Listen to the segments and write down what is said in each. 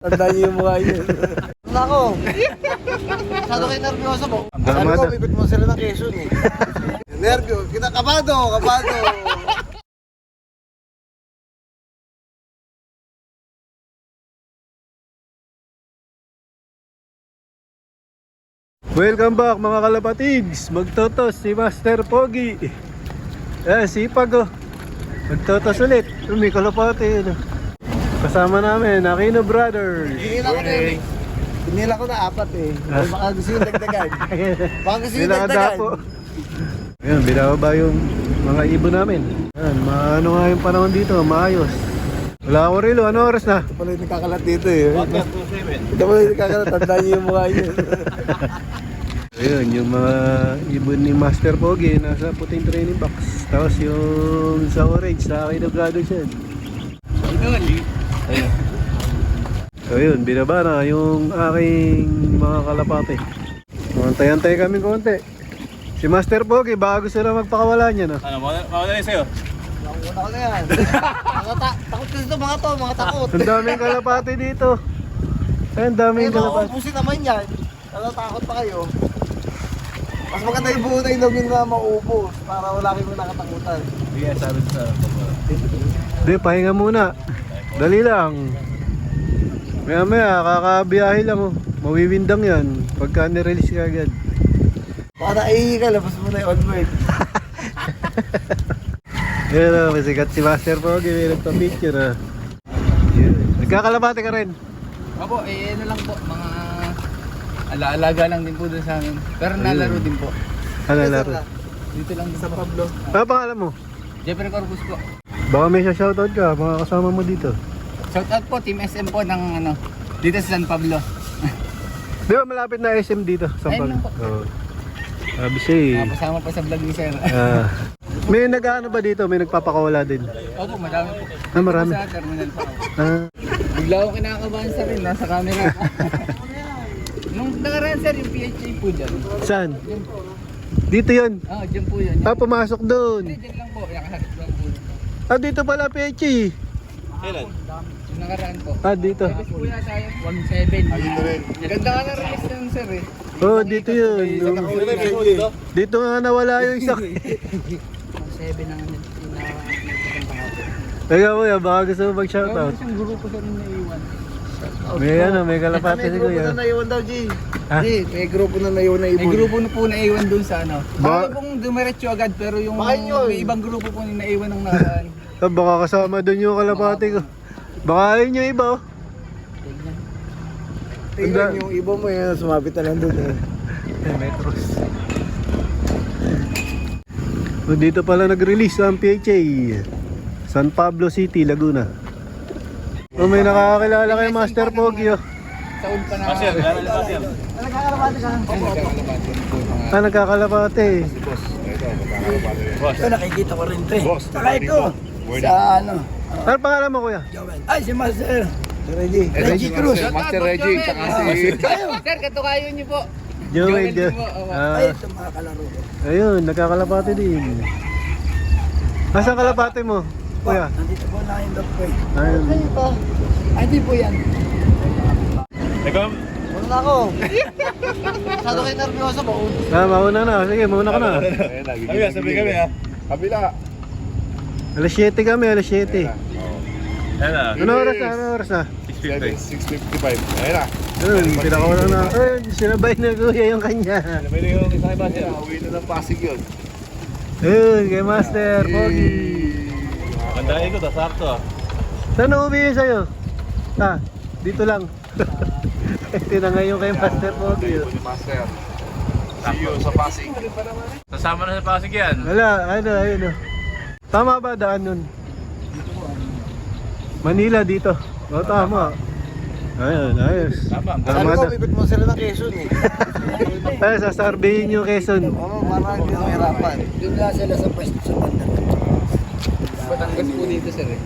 Tandaan niyo yung mukha yun. Nako! Masyado kayo nervyoso mo. Sabi ko, ikot mo sila ng Quezon eh. Nervyo, kita kabado, kabado. Welcome back mga kalapatids. Magtotos si Master Pogi. Sipag oh. Magtotos ulit. May kalapati yun. Kasama namin, Aquino Brothers. Hinila ko na 4 eh. Baka gusto yung dagdagan. Baka gusto yung dagdagan. Ayan, binababa yung mga ibon namin. Ayan, maano nga yung panahon dito, maayos. Wala ako rilo, ano oras na? Ito pala yung nakakalat dito eh. Ito pala yung nakakalat, tandaan niyo yung mukha yun. Ayun, yung mga ibon ni Master Pogi nasa puting training box. Tapos yung sa orange, sa Aquino Brothers yan. Ayun. So yun, binaba na yung aking mga kalapate. Antay-antay kami konti. Si Master Pogi, baka gusto na magpakawala niya, no? Ano, mawala rin sa'yo? Nakuna ko na yan. Takot kasi ito mga to, mga takot. Ang daming kalapate dito. Ay, ang daming kalapate. Mauubusin naman yan. Takot pa kayo. Mas maganda yung buo na ilogin na maubos para wala kayong nakatakutan. Hindi, sabi sa Hindi, pahinga muna. Dali lang. Maya-maya, kakabiyahe lang oh. Mawiwindang yan pagka nirelease ka agad. Baka naihi ka, labas mo na yung onward. Yun o, masikat si Master Pogi. May nagpa-picture ah. Nagkakalapate ka rin? Opo, ano lang po, mga alaalaga lang din po doon sa amin. Pero nalaro din po. Ano laro? Dito lang din Sa po. Pablo. Ano pangalan mo? Jeffrey Corpus po. Baka may shoutout ka, mga kasama mo dito. Shoutout po, Team SM po ng ano, dito sa San Pablo. Di ba malapit na SM dito? Ayun lang po. Oo. Sabi siya eh. Kasama pa sa vlog ni Sir. May nag-ano ba dito? May nagpapakawala din? Opo, madami po. Ah, marami. Sa terminal po ako. Ah, Bigla akong kinakabahan sa rin, nasa camera. Nung nakaraan sir, yung PHA po dyan. saan? Dyan po. Dito yun. Dyan po yun. Ah, pumasok doon. Hindi, dyan lang po. Nakahagit lang po. Ah, dito pala PH. Kailan? Yung nakaraan po. Ah, dito. Tapos po yata yung 1.7. Ganda ka na release nun sir eh. Oh, dito yun. Dito nga nawala yung isa. 1.7 ang Teka kuya, baka gusto mo mag-shoutout. Isang grupo sa rin naiwan. May ano, may kalapate May si grupo kuya. na naiwan daw, G. Ha? G, may grupo na naiwan na ibon. May grupo na po naiwan dun sa ano. Ba- Baka pong dumiretso agad pero yung Baka yun. may ibang grupo po na naiwan ng nakaraan. Ah, baka kasama doon yung kalapate ko. Baka ayun yung iba oh. Tingnan yung ibon mo yun, sumabit na lang doon eh. Metros. So, dito pala nag-release ang PHA. San Pablo City, Laguna. So, may nakakakilala kay Master Pogi oh. Taon pa na. Master, gano'n yung master? Nagkakalapate ka? Ah, nagkakalapate. Boss. Ito nakikita ko rin ito eh. Saka ito. Sa ano? Ano pangalan mo kuya? Ay, si Master. Si Reggie. Reggie Cruz. Master Reggie, tsaka si... Sir, katukayo niyo po. Joel. din po. Oo. Ay, ito mga kalaro ko. Ayun, nagkakalapate din. Nasaan kalapate mo? Kuya? Nandito po na yung dog ko eh. Ayun. Ay, di po yan. Ikaw? Wala na ako. Masyado kayo nervyoso mo. Ah, mauna na. Sige, mauna ka na. Sabi kami ha. Kabila. Alas 7 kami, alas 7. Ayan na. Ano oras na? Ano oras na? 6:50. 6:55. Ayun na. Ayun, pinakawalan na. Ayun, sinabay na kuya yung kanya. Pwede yung isang iba siya. Uwi na ng Pasig yun. Ayun, kay Master Pogi. Kandahin ko, sakto ah. Saan uuwi yun sa'yo? Ah, dito lang. Ito na ngayon kay Master Pogi. Ito ni Master. See you sa Pasig. Sasama na sa Pasig yan. Wala, ano, ayun o. Tama ba daan nun? Manila dito. O, tama. Ayun, ayos. Tama. Sabi Tama ko, na. ikot mo sila ng Quezon eh. Ay, sasarbihin yung Quezon. Oo, parang hindi mahirapan. Doon nga sila sa pwesto sa banda. Batangas po dito sir eh.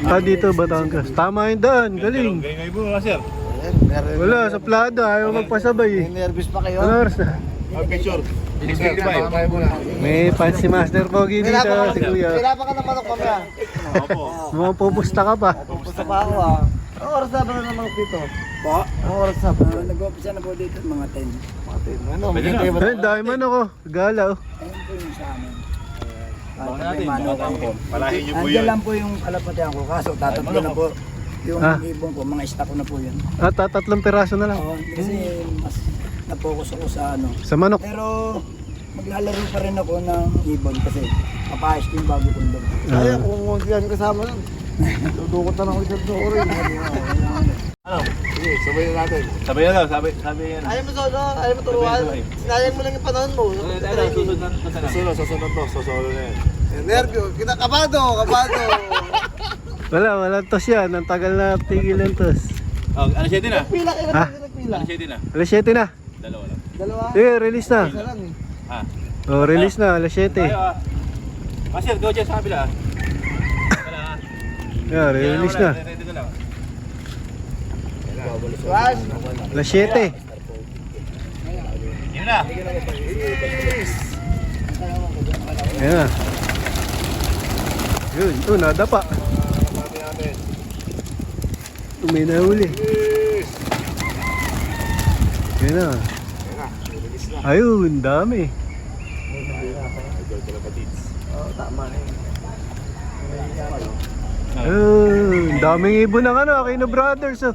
Ah, dito, Batangas. Tama yung daan, galing. Gayong ibo, master. Wala, sa plada, ayaw magpasabay eh. May nervous pa kayo? Ano oras na? Picture. 6:55. May fan si Master Pogi dito, si Kuya. Kailangan ka ng manok mamaya. Opo. Mga pupusta ka pa. Pupusta pa ako ah. Ang oras na ba na mga pito? Po. Ang oras na ba? Nag-umpisa na po dito mga 10. Ano, Pwede na. magkikita ba? Ay, dahil man ako. Gala oh. Ayun po yung sa amin. Baka natin. Palahin niyo po Andiyan yun. lang po yung kalapatihan ko. Kaso tatatlo na po. Yung ibon ko, mga stock ko na po yun. At tatlong piraso na lang. Oo, kasi mas na-focus ako sa ano. Sa manok. Pero maglalaro pa rin ako ng ibon kasi papayos ko yung bago kong dog. Kaya kung hindi yan kasama nun. Dudukot na ako isang rin. Ano? Sige, sabayin natin. Sabi yan daw, sabi yan. Ayaw mo solo, ayaw mo turuan. Sinayang mo lang yung panahon mo. Susunod na sa na. Susunod to. Sosolo na yan. Nervyo, kita kabado. Wala tos yan. Ang tagal na tigil ng tos. Oh, alas 7 na. Pila kayo Ha? nagpila. Alas 7 na. Alas 7 na. Dalawa lang. Dalawa. Release na. Isa lang eh. Ha? Oh, release na. Alas 7. Tayo ah. Master, go dyan sa kabila ah. Wala ah. Yeah, release na. Ready ko lang. Rush. Alas 7. Yun na. Ayan na. Yun, nadapa. May nahuli. Ayan na. Ayun, dami. Oo, tama na yun. Ayun, daming ibon ng ano, Aquino Brothers. Oh.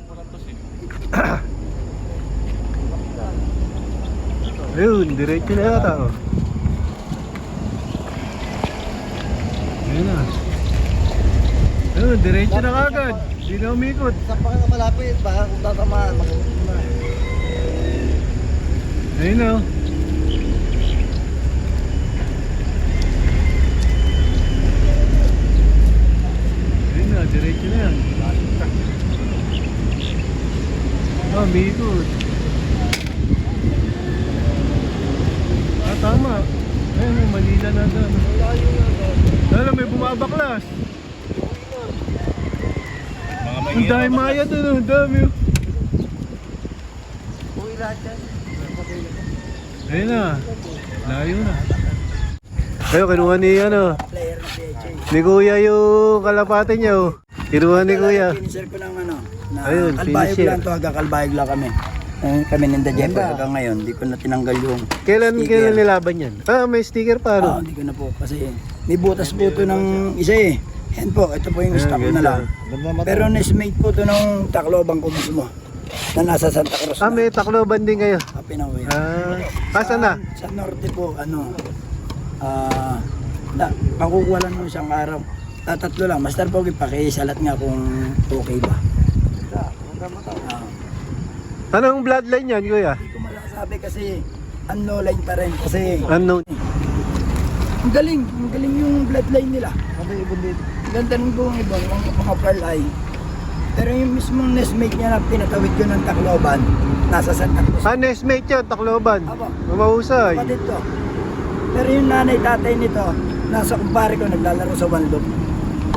Ayun, diretso na yata. Oh. Ayun na. Ayun, diretso na kagad. Hindi na umikot. Saan pa ka malapit? Baka kung tatamaan, makulit na. Ayun na. Oh. Ayun na, diretso na yan. Ah, umikot. Tama. Ayun, Manila na doon. Alam, may bumabaklas. Mga Ang mahihirap. dami maya doon, ang dami. Uwi lahat yan. Ayun na. Layo na. Ayun, kinuha ni ano. Player ng PHA. Ni Kuya yung kalapate niya. Oh. Kinuha ni Kuya. Finisher ko ng ano. Na Ayun, kalbayog finisher. lang to, hanggang kalbayog lang kami. Kami ninda Jeff hanggang ngayon, di ko na tinanggal yung Kailan sticker. nilaban yan? Ah, may sticker pa ano? Hindi ko na po kasi may butas po ito ng isa eh. Yan po, ito po yung Ayan, stock ko na ganda. lang. Pero nesmate po ito ng Tacloban ko mismo na nasa Santa Cruz Ah, na. may Tacloban din kayo. Pinawi. Asan na? Sa norte po, ano, makukuha lang mo isang araw. Tatlo lang, Master Pogi, pakisalat nga kung okay ba. Anong bloodline yan, Kuya? Hindi ko masasabi kasi unknown pa rin kasi Unknown. ang galing yung bloodline nila. Ano yung ibon dito? Ganda ng buong ibon, mga pearl eye. Pero yung mismong nestmate niya na pinatawid ko ng Tacloban, nasa Santa Cruz. Ah, nestmate yan, Tacloban. Apo. Mahusay. Kapatid ko. Pero yung nanay tatay nito, nasa kumpare ko naglalaro sa One Loop.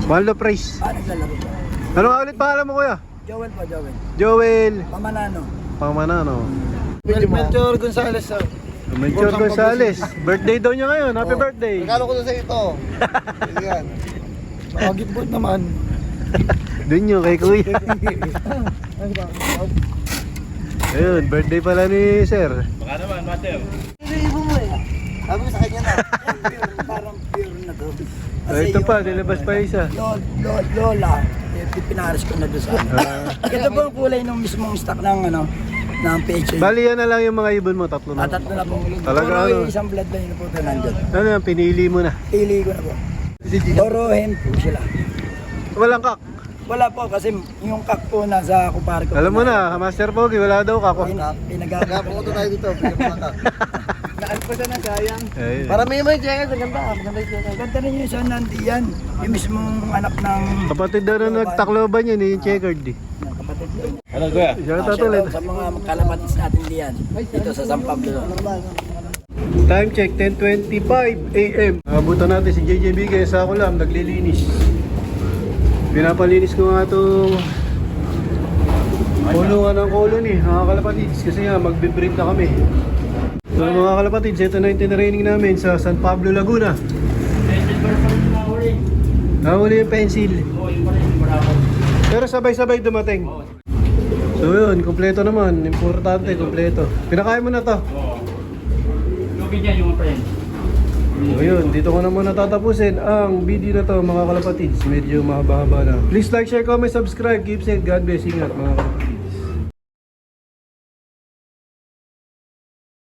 Mahal na price. Naglalaro ko. Ano nga ulit pangalan mo, Kuya? Joel po, Joel. Joel. Pamanano. Pangmanano. Melchor Gonzalez. Melchor Gonzalez. Birthday daw niya ngayon. Happy birthday. Regalo ko na sa ito. Yan. Nakagitbot naman. Doon yun kay Kuya. Ayun, birthday pala ni Sir. Baka naman, Master. Hindi ibon mo eh. Sabi ko sa kanya na. Parang pure na to. Ah, ito pa, nilabas pa isa. Lola, pinaris ko na doon sa ano. Ito po ang kulay ng mismong stock ng ano, ng PHA. Bali yan na lang yung mga ibon mo, tatlo na. Tatlo na po. Talaga, Puro ano? yung isang bloodline na po ito nandyan. Ano yan, pinili mo na. Pili ko na po. Toro hen po sila. Walang kak. Wala po kasi yung kak po nasa kumpare ko. Alam mo na, Master Pogi, wala daw kako. Pinagawa Pumunta tayo dito. Pinapalaka. Naalpa siya ng sayang. Ayun. Para may mga jacket. Ang ganda. Maganda yung jacket. Ganda rin yung isang nandiyan. Yung mismong anak ng Kapatid daw na nagtakloban yun, yung checkered eh. kapatid ko. Ano, Kuya? Siya Ah, tatuloy. shout out sa mga kalapatids natin diyan. Dito sa San Pablo. Time check, 10:25 AM. Abutan natin si JJB kaya sa ako lang, naglilinis. Pinapalinis ko nga itong kulungan ng colony, mga kalapatids. Kasi nga, magbe-breed na kami. So mga kalapatids, ito na yung tinraining namin sa San Pablo, Laguna. Nahuli yung pencil. Pero sabay-sabay dumating. So yun, kumpleto naman. Importante, kumpleto. Pinakain mo na to. Lubid yan yung friend. So yun, dito ko na muna tatapusin ang video na to mga kalapatids. Medyo mahaba-haba na. Please like, share, comment, subscribe. Keep safe. God bless. Ingat mga kalapatids.